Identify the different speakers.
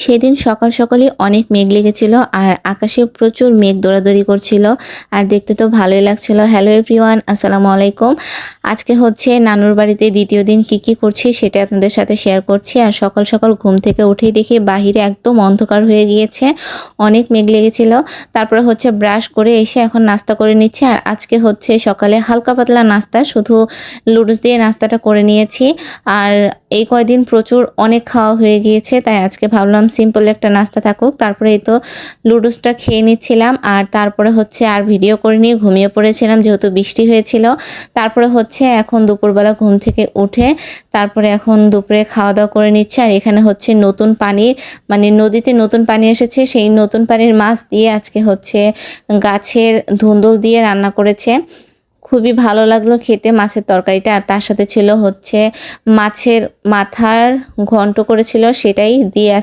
Speaker 1: সেদিন সকাল সকালই অনেক মেঘ লেগেছিল আর আকাশে প্রচুর মেঘ দৌড়াদৌড়ি করছিল আর দেখতে তো ভালোই লাগছিল। হ্যালো এভরিওয়ান, আসসালামু আলাইকুম। আজকে হচ্ছে নানুর বাড়িতে দ্বিতীয় দিন কি করছি সেটা আপনাদের সাথে শেয়ার করছি। আর সকাল সকাল ঘুম থেকে উঠেই দেখি বাহিরে একদম অন্ধকার হয়ে গিয়েছে, অনেক মেঘ লেগেছিল। তারপরে হচ্ছে ব্রাশ করে এসে এখন নাস্তা করে নিচ্ছি। আর আজকে হচ্ছে সকালে হালকা পাতলা নাস্তা, শুধু লুডুস দিয়ে নাস্তাটা করে নিয়েছি। আর এই কয়দিন প্রচুর অনেক খাওয়া হয়ে গিয়েছে, তাই আজকে ভাবলাম সিম্পল একটা নাস্তা থাকুক। তারপরে এই তো লুডুসটা খেয়ে নিচ্ছিলাম আর তারপরে হচ্ছে আর ভিডিও করে নিয়ে ঘুমিয়ে পড়েছিলাম যেহেতু বৃষ্টি হয়েছিল। তারপরে হচ্ছে এখন দুপুরবেলা ঘুম থেকে উঠে তারপরে এখন দুপুরে খাওয়া দাওয়া করে নিচ্ছে। আর এখানে হচ্ছে নতুন পানির মানে নদীতে নতুন পানি এসেছে, সেই নতুন পানির মাছ দিয়ে আজকে হচ্ছে গাছের ধুন্দুল দিয়ে রান্না করেছে। খুবই ভালো লাগলো খেতে মাছের তরকারিটা। আর তার সাথে ছিল হচ্ছে মাছের মাথার ঘন্ট করেছিল, সেটাই দিয়ে